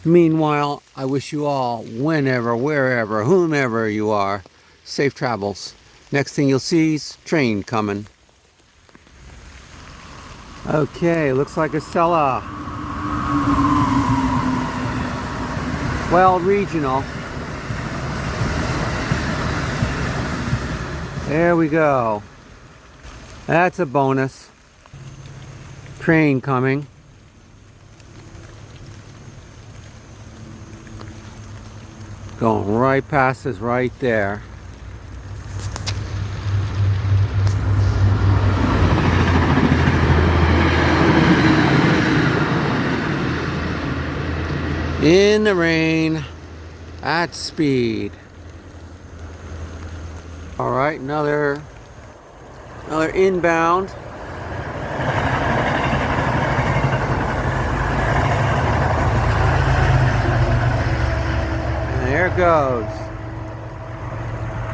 Meanwhile, I wish you all, whenever, wherever, whomever you are, safe travels. Next thing you'll see is train coming. Okay, looks like Acela. Well, regional. There we go. That's a bonus. Train coming. Going right past us right there. In the rain, at speed. All right, another inbound. And there it goes.